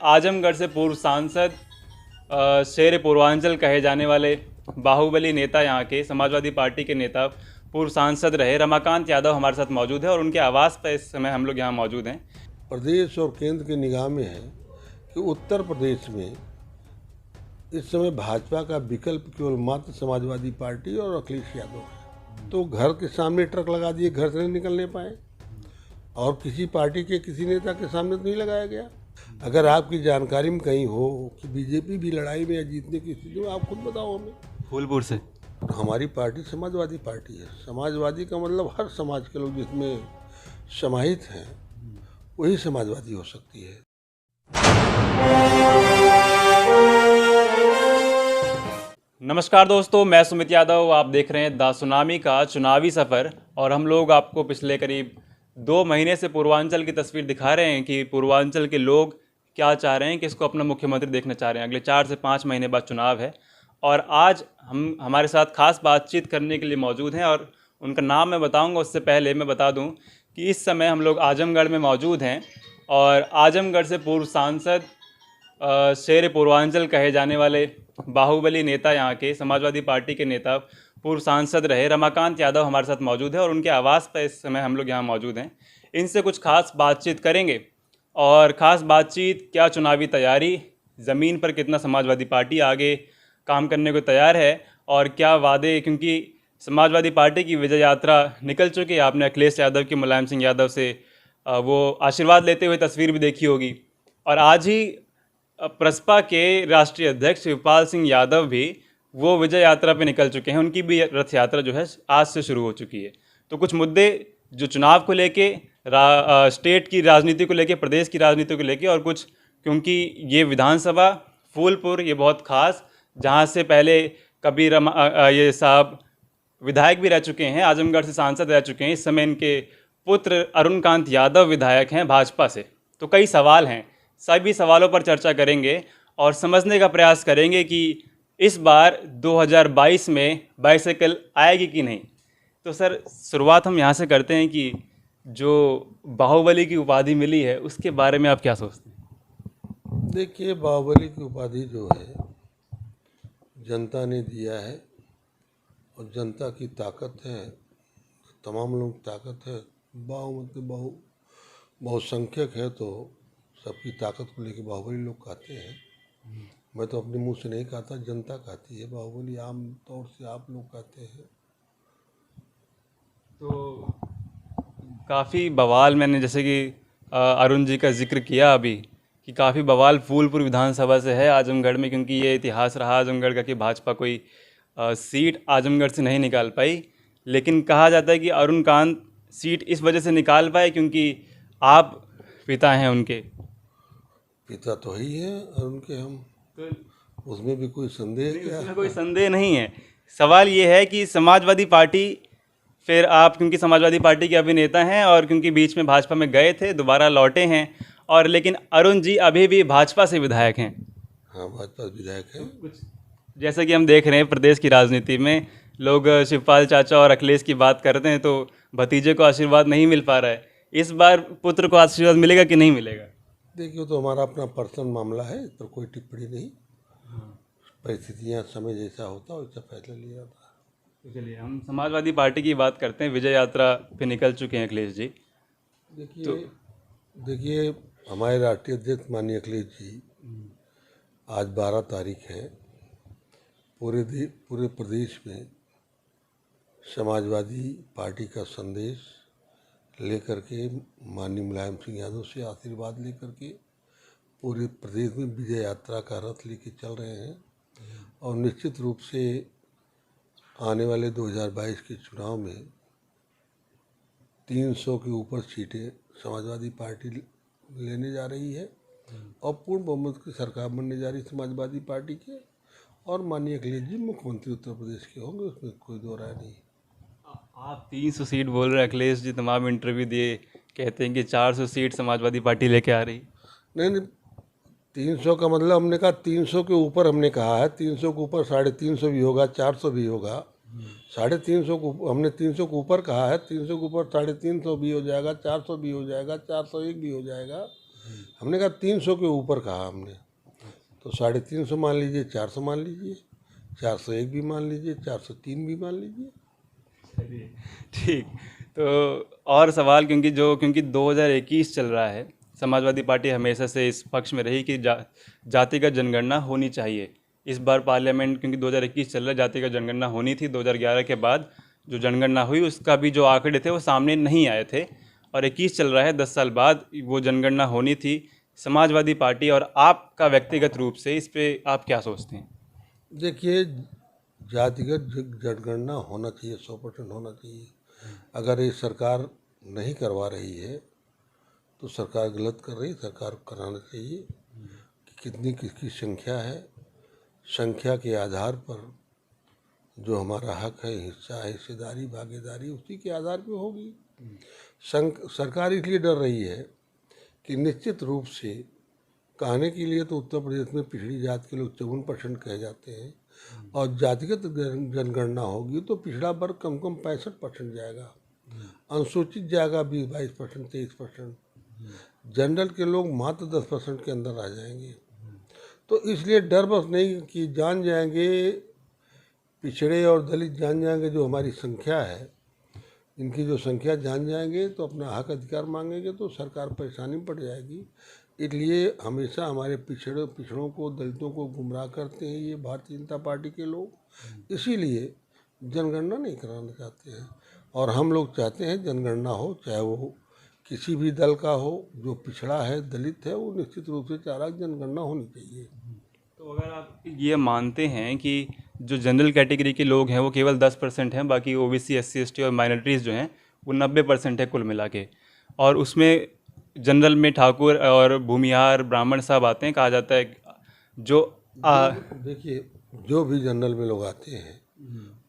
आजमगढ़ से पूर्व सांसद शेर पूर्वांचल कहे जाने वाले बाहुबली नेता, यहाँ के समाजवादी पार्टी के नेता, पूर्व सांसद रहे रमाकांत यादव हमारे साथ मौजूद है और उनके आवास पर इस समय हम लोग यहाँ मौजूद हैं। प्रदेश और केंद्र की निगाह में है कि उत्तर प्रदेश में इस समय भाजपा का विकल्प केवल मात्र समाजवादी पार्टी और अखिलेश यादव है। तो घर के सामने ट्रक लगा दिए, घर से नहीं निकलने पाए, और किसी पार्टी के किसी नेता के सामने तो नहीं लगाया गया। अगर आपकी जानकारी में कहीं हो कि बीजेपी भी लड़ाई में या जीतने की स्थिति में, आप खुद बताओ हमें। फूलपुर से हमारी पार्टी समाजवादी पार्टी है। समाजवादी का मतलब हर समाज के लोग जिसमें समाहित हैं वही समाजवादी हो सकती है। नमस्कार दोस्तों, मैं सुमित यादव, आप देख रहे हैं द सुनामी का चुनावी सफ़र। और हम लोग आपको पिछले करीब 2 महीने से पूर्वांचल की तस्वीर दिखा रहे हैं कि पूर्वांचल के लोग क्या चाह रहे हैं, किसको अपना मुख्यमंत्री देखना चाह रहे हैं। अगले 4 से 5 महीने बाद चुनाव है और आज हमारे साथ खास बातचीत करने के लिए मौजूद हैं और उनका नाम मैं बताऊंगा। उससे पहले मैं बता दूं कि इस समय हम लोग आजमगढ़ में मौजूद हैं और आजमगढ़ से पूर्व सांसद शेर पूर्वांचल कहे जाने वाले बाहुबली नेता, यहाँ के समाजवादी पार्टी के नेता, पूर्व सांसद रहे रमाकांत यादव हमारे साथ मौजूद है और उनके आवास पर इस समय हम लोग यहाँ मौजूद हैं। इनसे कुछ खास बातचीत करेंगे और ख़ास बातचीत क्या चुनावी तैयारी, ज़मीन पर कितना समाजवादी पार्टी आगे काम करने को तैयार है और क्या वादे, क्योंकि समाजवादी पार्टी की विजय यात्रा निकल चुकी है। आपने अखिलेश यादव की मुलायम सिंह यादव से वो आशीर्वाद लेते हुए तस्वीर भी देखी होगी और आज ही प्रसपा के राष्ट्रीय अध्यक्ष शिवपाल सिंह यादव भी वो विजय यात्रा पे निकल चुके हैं। उनकी भी रथ यात्रा जो है आज से शुरू हो चुकी है। तो कुछ मुद्दे जो चुनाव को लेके, स्टेट की राजनीति को लेके, प्रदेश की राजनीति को लेके, और कुछ क्योंकि ये विधानसभा फूलपुर ये बहुत खास, जहाँ से पहले कबीर ये साहब विधायक भी रह चुके हैं, आजमगढ़ से सांसद रह चुके हैं। इस समय इनके पुत्र अरुणकांत यादव विधायक हैं भाजपा से। तो कई सवाल हैं, सभी सवालों पर चर्चा करेंगे और समझने का प्रयास करेंगे कि इस बार 2022 में बाइसाइकिल आएगी कि नहीं। तो सर, शुरुआत हम यहाँ से करते हैं कि जो बाहुबली की उपाधि मिली है उसके बारे में आप क्या सोचते हैं? देखिए, बाहुबली की उपाधि जो है जनता ने दिया है और जनता की ताकत है, तमाम लोग ताकत है। बहुसंख्यक है तो सबकी ताकत को लेके बाहुबली लोग कहते हैं। मैं तो अपने मुंह से नहीं कहता, जनता कहती है बाहुबली, आम तौर से आप लोग कहते हैं। तो काफ़ी बवाल, मैंने जैसे कि अरुण जी का जिक्र किया अभी कि काफ़ी बवाल फूलपुर विधानसभा से है आजमगढ़ में, क्योंकि ये इतिहास रहा आजमगढ़ का कि भाजपा कोई सीट आजमगढ़ से नहीं निकाल पाई। लेकिन कहा जाता है कि अरुणकांत सीट इस वजह से निकाल पाए क्योंकि आप पिता हैं उनके। पिता तो ही है और उनके हम, तो उसमें भी कोई संदेह क्या? उसमें कोई संदेह नहीं है। सवाल ये है कि समाजवादी पार्टी, फिर आप क्योंकि समाजवादी पार्टी के अभिनेता हैं और क्योंकि बीच में भाजपा में गए थे, दोबारा लौटे हैं, और लेकिन अरुण जी अभी भी भाजपा से विधायक हैं। हाँ, भाजपा विधायक है। कुछ जैसा कि हम देख रहे हैं प्रदेश की राजनीति में लोग शिवपाल चाचा और अखिलेश की बात करते हैं तो भतीजे को आशीर्वाद नहीं मिल पा रहा है। इस बार पुत्र को आशीर्वाद मिलेगा कि नहीं मिलेगा? देखिए, तो हमारा अपना पर्सनल मामला है, इस पर कोई टिप्पणी नहीं। परिस्थितियाँ समय जैसा होता है वैसा फैसला लिया जाता है। तो चलिए हम समाजवादी पार्टी की बात करते हैं। विजय यात्रा पे निकल चुके हैं अखिलेश जी। देखिए, हमारे राष्ट्रीय अध्यक्ष माननीय अखिलेश जी, आज 12 तारीख है, पूरे प्रदेश में समाजवादी पार्टी का संदेश लेकर के, माननीय मुलायम सिंह यादव से आशीर्वाद लेकर के पूरे प्रदेश में विजय यात्रा का रथ लेके चल रहे हैं। और निश्चित रूप से आने वाले 2022 के चुनाव में 300 के ऊपर सीटें समाजवादी पार्टी लेने जा रही है और पूर्ण बहुमत की सरकार बनने जा रही है समाजवादी पार्टी के, और माननीय अखिलेश जी मुख्यमंत्री उत्तर प्रदेश के होंगे, उसमें कोई दो राय नहीं। आप 300 सीट बोल रहे हैं, अखिलेश जी तमाम इंटरव्यू दिए, कहते हैं कि 400 सीट समाजवादी पार्टी लेके आ रही। नहीं, 300 का मतलब हमने कहा 300 के ऊपर, हमने कहा है 300 के ऊपर 350 भी होगा, 400 भी होगा। 350 को हमने 300 के ऊपर कहा है, 300 के ऊपर 350 भी हो जाएगा, 400 भी हो जाएगा, 401 भी हो जाएगा। हमने कहा 300 के ऊपर कहा हमने, तो 350 मान लीजिए, 400 मान लीजिए, 401 भी मान लीजिए, 403 भी मान लीजिए। चलिए ठीक। तो और सवाल, क्योंकि 2021 चल रहा है, समाजवादी पार्टी हमेशा से इस पक्ष में रही कि जातिगत जनगणना होनी चाहिए। इस बार पार्लियामेंट, क्योंकि 2021 चल रहा है, जातिगत जनगणना होनी थी। 2011 के बाद जो जनगणना हुई उसका भी जो आंकड़े थे वो सामने नहीं आए थे, और 21 चल रहा है, 10 साल बाद वो जनगणना होनी थी। समाजवादी पार्टी और आपका व्यक्तिगत रूप से इस पे आप क्या सोचते हैं? देखिए, जातिगत जनगणना होना चाहिए, 100% होना चाहिए। अगर ये सरकार नहीं करवा रही है तो सरकार गलत कर रही है। सरकार को कराना चाहिए कि कितनी किसकी संख्या है, संख्या के आधार पर जो हमारा हक है, हिस्सा है, हिस्सेदारी, भागीदारी, उसी के आधार पे होगी। सरकार इसलिए डर रही है कि निश्चित रूप से कहने के लिए तो उत्तर प्रदेश में पिछड़ी जात के लोग 54% कहे जाते हैं, और जातिगत जनगणना होगी तो पिछड़ा वर्ग कम कम 65% जाएगा, अनुसूचित जाएगा 22%, 23%, जनरल के लोग मात्र 10% के अंदर आ जाएंगे। तो इसलिए डर बस नहीं कि जान जाएंगे पिछड़े और दलित, जान जाएंगे जो हमारी संख्या है, इनकी जो संख्या जान जाएंगे तो अपना हक अधिकार मांगेंगे तो सरकार परेशानी में पड़ जाएगी। इसलिए हमेशा हमारे पिछड़ों को, दलितों को गुमराह करते हैं ये भारतीय जनता पार्टी के लोग, इसीलिए जनगणना नहीं कराना चाहते हैं। और हम लोग चाहते हैं जनगणना हो, चाहे वो किसी भी दल का हो, जो पिछड़ा है, दलित है, वो निश्चित रूप से चाह रहा है जनगणना होनी चाहिए। तो अगर आप ये मानते हैं कि जो जनरल कैटेगरी के लोग हैं वो केवल 10% हैं, बाकी ओबीसी, एससी, एसटी और माइनॉरिटीज़ जो हैं वो 90% है कुल मिला के, और उसमें जनरल में ठाकुर और भूमिहार, ब्राह्मण सब आते हैं, कहा जाता है जो देखिए, जो भी जनरल में लोग आते हैं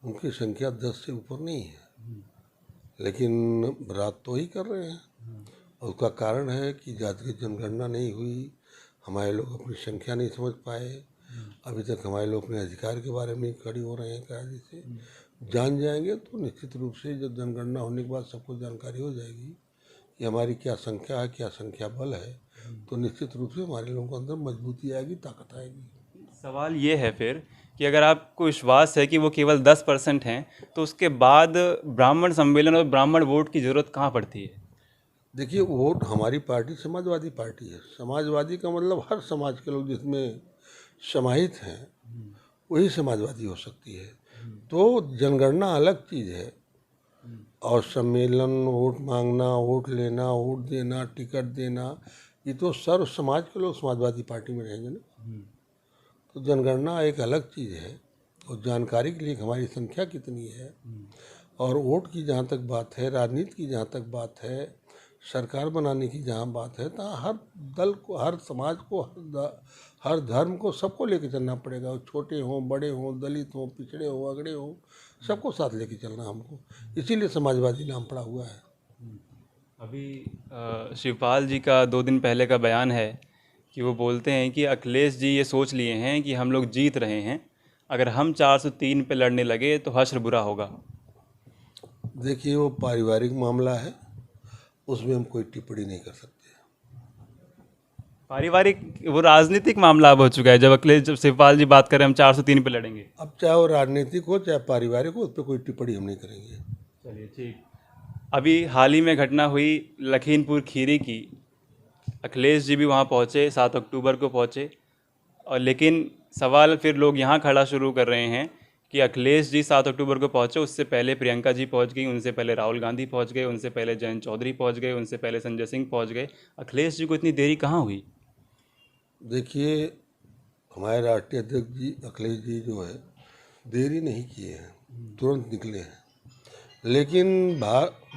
उनकी संख्या 10 से ऊपर नहीं है, लेकिन रात तो ही कर रहे हैं। और उसका कारण है कि जातिगत जनगणना नहीं हुई, हमारे लोग अपनी संख्या नहीं समझ पाए, अभी तक हमारे लोग अपने अधिकार के बारे में खड़ी हो रहे हैं कायदे से। जान जाएंगे तो निश्चित रूप से जब जनगणना होने के बाद सबको जानकारी हो जाएगी कि हमारी क्या संख्या है, क्या संख्या बल है, तो निश्चित रूप से हमारे लोगों के अंदर मजबूती आएगी, ताकत आएगी। सवाल ये है फिर कि अगर आपको विश्वास है कि वो केवल 10% हैं, तो उसके बाद ब्राह्मण सम्मेलन और ब्राह्मण वोट की ज़रूरत कहाँ पड़ती है? देखिए, वोट, हमारी पार्टी समाजवादी पार्टी है। समाजवादी का मतलब हर समाज के लोग जिसमें समाहित हैं वही समाजवादी हो सकती है। तो जनगणना अलग चीज़ है, और सम्मेलन, वोट मांगना, वोट लेना, वोट देना, टिकट देना, ये तो सर्व समाज के लोग समाजवादी पार्टी में रहेंगे ना। तो जनगणना एक अलग चीज़ है, और जानकारी के लिए हमारी संख्या कितनी है, और वोट की जहाँ तक बात है, राजनीति की जहाँ तक बात है, सरकार बनाने की जहाँ बात है, तो हर दल को, हर समाज को, हर धर्म को, सबको लेके चलना पड़ेगा। वो छोटे हों, बड़े हों, दलित हों, पिछड़े हों, अगड़े हों, सबको साथ लेके चलना हमको, इसीलिए समाजवादी नाम पड़ा हुआ है। अभी शिवपाल जी का 2 दिन पहले का बयान है कि वो बोलते हैं कि अखिलेश जी ये सोच लिए हैं कि हम लोग जीत रहे हैं, अगर हम 403 पे लड़ने लगे तो हश्र बुरा होगा। देखिए, वो पारिवारिक मामला है, उसमें हम कोई टिप्पणी नहीं कर सकते। पारिवारिक, वो राजनीतिक मामला अब हो चुका है। जब शिवपाल जी बात करें हम 403 पे लड़ेंगे, अब चाहे वो राजनीतिक हो चाहे पारिवारिक हो, उस पर कोई टिप्पणी हम नहीं करेंगे। चलिए ठीक। अभी हाल ही में घटना हुई लखीमपुर खीरी की, अखिलेश जी भी वहाँ पहुँचे, 7 अक्टूबर को पहुँचे, और लेकिन सवाल फिर लोग यहाँ खड़ा शुरू कर रहे हैं कि अखिलेश जी 7 अक्टूबर को पहुँचे, उससे पहले प्रियंका जी पहुँच गई, उनसे पहले राहुल गांधी पहुँच गए, उनसे पहले जयंत चौधरी पहुँच गए, उनसे पहले संजय सिंह पहुँच गए, अखिलेश जी को इतनी देरी कहाँ हुई? देखिए, हमारे राष्ट्रीय अध्यक्ष जी अखिलेश जी जो है देरी नहीं किए हैं, तुरंत निकले हैं। लेकिन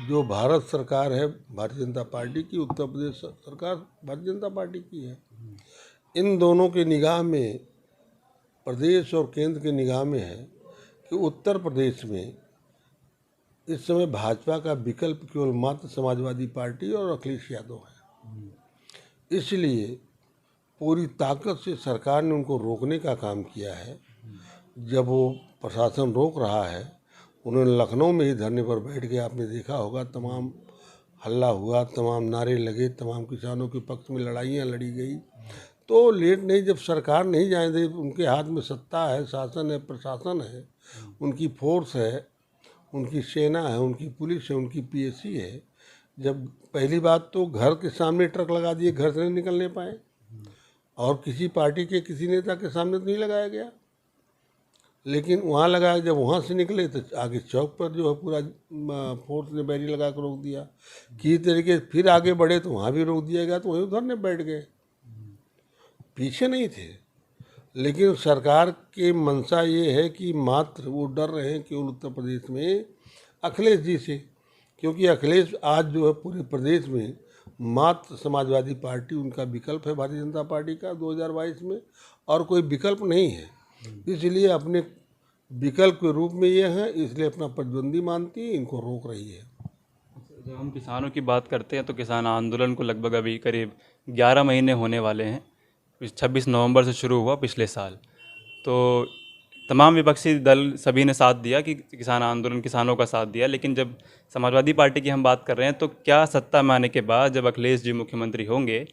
जो भारत सरकार है भारतीय जनता पार्टी की, उत्तर प्रदेश सरकार भारतीय जनता पार्टी की है, इन दोनों के निगाह में, प्रदेश और केंद्र के निगाह में है कि उत्तर प्रदेश में इस समय भाजपा का विकल्प केवल मात्र समाजवादी पार्टी और अखिलेश यादव है। इसलिए पूरी ताकत से सरकार ने उनको रोकने का काम किया है। जब वो प्रशासन रोक रहा है, उन्होंने लखनऊ में ही धरने पर बैठ के, आपने देखा होगा, तमाम हल्ला हुआ, तमाम नारे लगे, तमाम किसानों के पक्ष में लड़ाइयाँ लड़ी गई। तो लेट नहीं, जब सरकार नहीं जाने दे, उनके हाथ में सत्ता है, शासन है, प्रशासन है, उनकी फोर्स है, उनकी सेना है, उनकी पुलिस है, उनकी पीएसी है। जब पहली बात तो घर के सामने ट्रक लगा दिए, घर से नहीं निकलने पाए, और किसी पार्टी के किसी नेता के सामने तो नहीं लगाया गया, लेकिन वहाँ लगाया। जब वहाँ से निकले तो आगे चौक पर जो है पूरा फोर्स ने बैरी लगा कर रोक दिया। किसी तरीके से फिर आगे बढ़े तो वहाँ भी रोक दिया गया, तो वहीं उधर ने बैठ गए, पीछे नहीं थे। लेकिन सरकार की मंशा ये है कि मात्र वो डर रहे हैं केवल उत्तर प्रदेश में अखिलेश जी से, क्योंकि अखिलेश आज जो है पूरे प्रदेश में मात्र समाजवादी पार्टी उनका विकल्प है, भारतीय जनता पार्टी का 2022 में, और कोई विकल्प नहीं है। इसलिए अपने विकल्प के रूप में ये है, इसलिए अपना प्रतिद्वंदी मानती है, इनको रोक रही है। जब हम किसानों की बात करते हैं तो किसान आंदोलन को लगभग अभी करीब 11 महीने होने वाले हैं। 26 नवंबर से शुरू हुआ पिछले साल। तो तमाम विपक्षी दल सभी ने साथ दिया कि किसान आंदोलन, किसानों का साथ दिया। लेकिन जब समाजवादी पार्टी की हम बात कर रहे हैं तो क्या सत्ता में आने के बाद जब अखिलेश जी मुख्यमंत्री होंगे,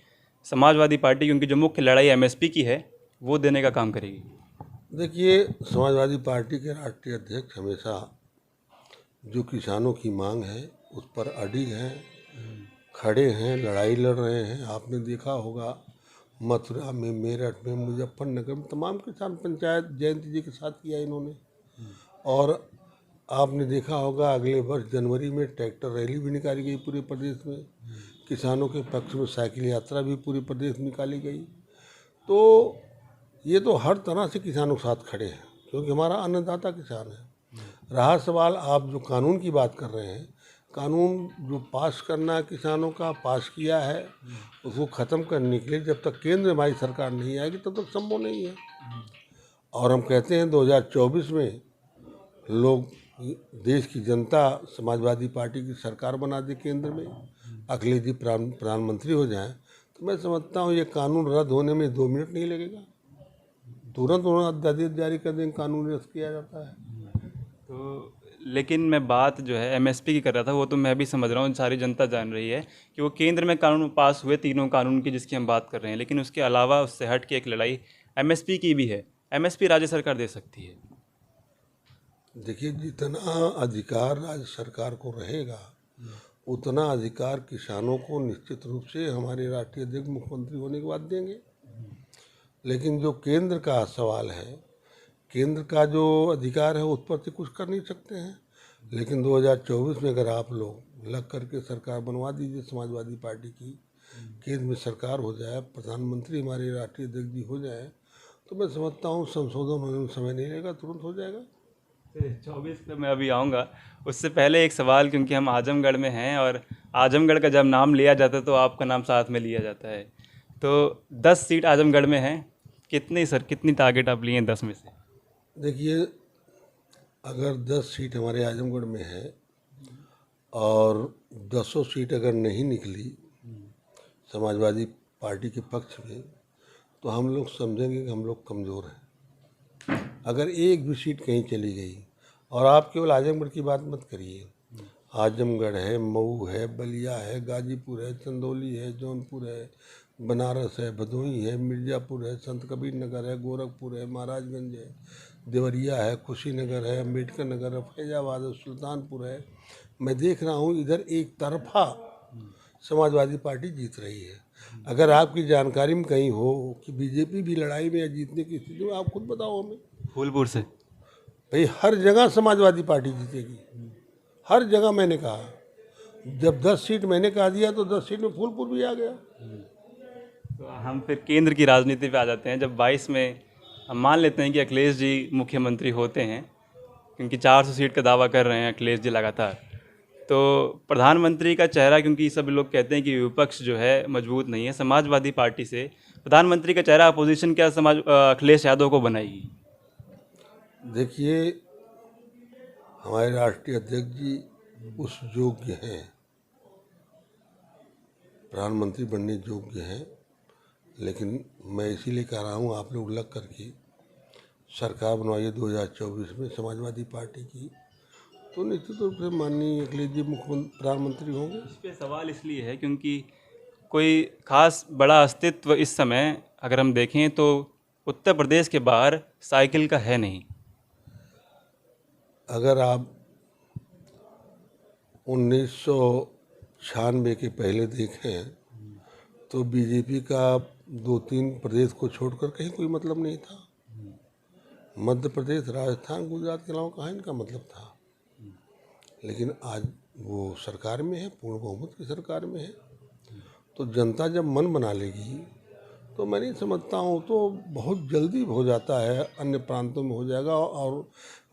समाजवादी पार्टी उनकी जो मुख्य लड़ाई एमएसपी की है वो देने का काम करेगी? देखिए, समाजवादी पार्टी के राष्ट्रीय अध्यक्ष हमेशा जो किसानों की मांग है उस पर अडिग हैं, खड़े हैं, लड़ाई लड़ रहे हैं। आपने देखा होगा मथुरा में, मेरठ में, मुजफ्फरनगर में तमाम किसान पंचायत जयंती जी के साथ किया इन्होंने। और आपने देखा होगा अगले वर्ष जनवरी में ट्रैक्टर रैली भी निकाली गई पूरे प्रदेश में, किसानों के पक्ष में साइकिल यात्रा भी पूरे प्रदेश में निकाली गई। तो ये तो हर तरह से किसानों के साथ खड़े हैं, क्योंकि हमारा अन्नदाता किसान है। रहा सवाल आप जो कानून की बात कर रहे हैं, कानून जो पास करना किसानों का पास किया है, उसको ख़त्म करने के लिए जब तक केंद्र में हमारी सरकार नहीं आएगी तब तक संभव नहीं है। और हम कहते हैं 2024 में लोग, देश की जनता समाजवादी पार्टी की सरकार बना दे, केंद्र में अखिलेश जी प्रधानमंत्री हो जाएं, तो मैं समझता हूँ ये कानून रद्द होने में 2 मिनट नहीं लगेगा। तुरंत उन्होंने अध्यादेश जारी कर देंगे, कानून रद्द किया जाता है। तो लेकिन मैं बात जो है एमएसपी की कर रहा था, वो तो मैं भी समझ रहा हूँ, सारी जनता जान रही है कि वो केंद्र में कानून पास हुए, तीनों कानून की जिसकी हम बात कर रहे हैं। लेकिन उसके अलावा उससे हट के एक लड़ाई एमएसपी की भी है। एमएसपी राज्य सरकार दे सकती है? देखिए, जितना अधिकार राज्य सरकार को रहेगा उतना अधिकार किसानों को निश्चित रूप से हमारे राष्ट्रीय अध्यक्ष मुख्यमंत्री होने के बाद देंगे। लेकिन जो केंद्र का सवाल है, केंद्र का जो अधिकार है उस पर तो कुछ कर नहीं सकते हैं। लेकिन 2024 में अगर आप लोग लग करके सरकार बनवा दीजिए समाजवादी पार्टी की, केंद्र में सरकार हो जाए, प्रधानमंत्री हमारे राष्ट्रीय अध्यक्ष जी हो जाए, तो मैं समझता हूँ संशोधन होने में समय नहीं लगेगा, तुरंत हो जाएगा। 24 पे मैं अभी आऊँगा। उससे पहले एक सवाल, क्योंकि हम आजमगढ़ में हैं और आजमगढ़ का जब नाम लिया जाता है तो आपका नाम साथ में लिया जाता है। तो 10 सीट आजमगढ़ में हैं, कितनी टारगेट आप लिए हैं 10 में से? देखिए, अगर 10 सीट हमारे आजमगढ़ में है और 10 सीट अगर नहीं निकली समाजवादी पार्टी के पक्ष में, तो हम लोग समझेंगे कि हम लोग कमज़ोर हैं। अगर एक भी सीट कहीं चली गई, और आप केवल आजमगढ़ की बात मत करिए, आजमगढ़ है, मऊ है, बलिया है, गाजीपुर है, चंदौली है, जौनपुर है, बनारस है, भदोही है, मिर्ज़ापुर है, संत कबीर नगर है, गोरखपुर है, महाराजगंज है, देवरिया है, कुशीनगर है, अम्बेडकर नगर है, फैजाबाद है, सुल्तानपुर है। मैं देख रहा हूँ इधर एक तरफा समाजवादी पार्टी जीत रही है। अगर आपकी जानकारी में कहीं हो कि बीजेपी भी लड़ाई में या जीतने की स्थिति में, आप खुद बताओ हमें। फूलपुर से भाई हर जगह समाजवादी पार्टी जीतेगी, हर जगह। मैंने कहा जब 10 सीट मैंने कहा दिया तो 10 सीट में फूलपुर भी आ गया। तो हम फिर केंद्र की राजनीति पे आ जाते हैं। जब 22 में हम मान लेते हैं कि अखिलेश जी मुख्यमंत्री होते हैं, क्योंकि 400 सीट का दावा कर रहे हैं अखिलेश जी लगातार, तो प्रधानमंत्री का चेहरा, क्योंकि सब लोग कहते हैं कि विपक्ष जो है मजबूत नहीं है, समाजवादी पार्टी से प्रधानमंत्री का चेहरा अपोजिशन क्या अखिलेश यादव को बनाएगी? देखिए, हमारे राष्ट्रीय अध्यक्ष जी उस योग्य हैं, प्रधानमंत्री बनने योग्य हैं। लेकिन मैं इसीलिए कह रहा हूँ आप लोग लग करके सरकार बनवाइए 2024 में समाजवादी पार्टी की, तो निश्चित रूप से माननीय अखिलेश जी मुख्यमंत्री प्रधानमंत्री होंगे। इस पे सवाल इसलिए है क्योंकि कोई खास बड़ा अस्तित्व इस समय अगर हम देखें तो उत्तर प्रदेश के बाहर साइकिल का है नहीं। अगर आप 1996 के पहले देखें तो बीजेपी का 2-3 प्रदेश को छोड़कर कहीं कोई मतलब नहीं था। मध्य प्रदेश, राजस्थान, गुजरात के अलावा कहाँ इनका मतलब था। लेकिन आज वो सरकार में है, पूर्ण बहुमत की सरकार में है, तो जनता जब मन बना लेगी तो मैं नहीं समझता हूँ तो बहुत जल्दी हो जाता है, अन्य प्रांतों में हो जाएगा। और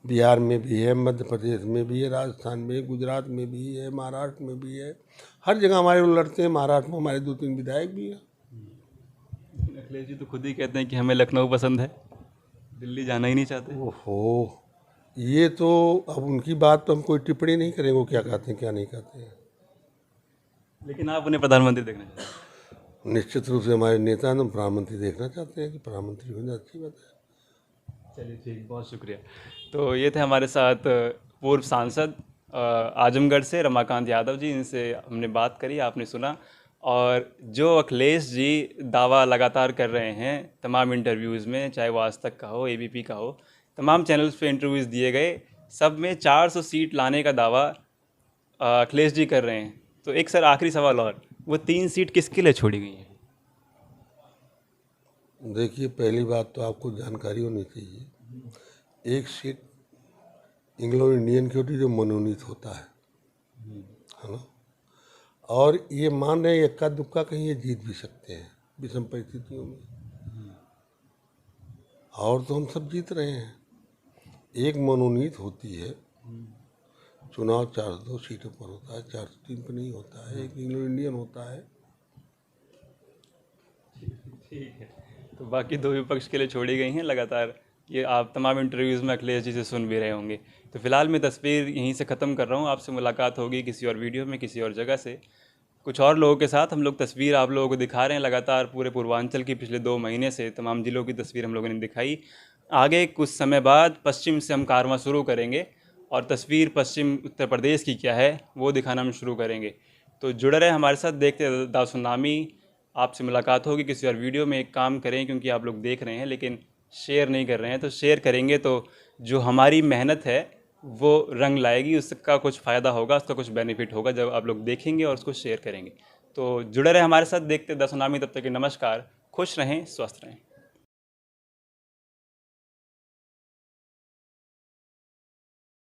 बिहार में भी है, मध्य प्रदेश में भी है, राजस्थान में है, गुजरात में भी है, महाराष्ट्र में भी है, हर जगह हमारे लोग लड़ते हैं। महाराष्ट्र में हमारे 2-3 विधायक भी हैं। अखिलेश जी तो खुद ही कहते हैं कि हमें लखनऊ पसंद है, दिल्ली जाना ही नहीं चाहते। ओहो, ये तो अब उनकी बात तो हम कोई टिप्पणी नहीं करेंगे, वो क्या कहते हैं क्या नहीं कहते हैं। लेकिन आप उन्हें प्रधानमंत्री देखना चाहते हैं। निश्चित रूप से हमारे नेता हम प्रधानमंत्री देखना चाहते हैं कि प्रधानमंत्री हो जाए, अच्छी बात है। चलिए ठीक, बहुत शुक्रिया। तो ये थे हमारे साथ पूर्व सांसद आजमगढ़ से रमाकांत यादव जी, इनसे हमने बात करी, आपने सुना। और जो अखिलेश जी दावा लगातार कर रहे हैं तमाम इंटरव्यूज़ में, चाहे वो आज तक का हो, एबीपी का हो, तमाम चैनल्स पे इंटरव्यूज़ दिए गए, सब में 400 सीट लाने का दावा अखिलेश जी कर रहे हैं। तो एक सर आखिरी सवाल और, वो 3 सीट किसके लिए छोड़ी गई हैं? देखिए, पहली बात तो आपको जानकारी होनी चाहिए, एक सीट एंग्लो इंडियन की होती है जो मनोनीत होता है ना। और ये मान रहे हैं इक्का दुक्का कहीं ये जीत भी सकते हैं विषम परिस्थितियों में, और तो हम सब जीत रहे हैं। एक मनोनीत होती है, चुनाव 402 सीटों पर होता है, 403 पर नहीं होता है, एक एंग्लो इंडियन होता है। ठीक है, तो बाकी 2 विपक्ष के लिए छोड़ी गई हैं लगातार, ये आप तमाम इंटरव्यूज़ में अखिलेश जी से सुन भी रहे होंगे। तो फिलहाल मैं तस्वीर यहीं से ख़त्म कर रहा हूँ, आपसे मुलाकात होगी किसी और वीडियो में, किसी और जगह से, कुछ और लोगों के साथ। हम लोग तस्वीर आप लोगों को दिखा रहे हैं लगातार, पूरे पूर्वांचल की पिछले 2 महीने से तमाम ज़िलों की तस्वीर हम लोगों ने दिखाई। आगे कुछ समय बाद पश्चिम से हम कारवां शुरू करेंगे और तस्वीर पश्चिम उत्तर प्रदेश की क्या है वो दिखाना हम शुरू करेंगे। तो जुड़े रहे हमारे साथ, देखते रहे द सुनामी। आपसे मुलाकात होगी किसी और वीडियो में। एक काम करें, क्योंकि आप लोग देख रहे हैं लेकिन शेयर नहीं कर रहे हैं, तो शेयर करेंगे तो जो हमारी मेहनत है वो रंग लाएगी, उसका कुछ फ़ायदा होगा, उसका कुछ बेनिफिट होगा जब आप लोग देखेंगे और उसको शेयर करेंगे। तो जुड़े रहे हमारे साथ, देखते द सुनामी। तब तक के नमस्कार, खुश रहें, स्वस्थ रहें।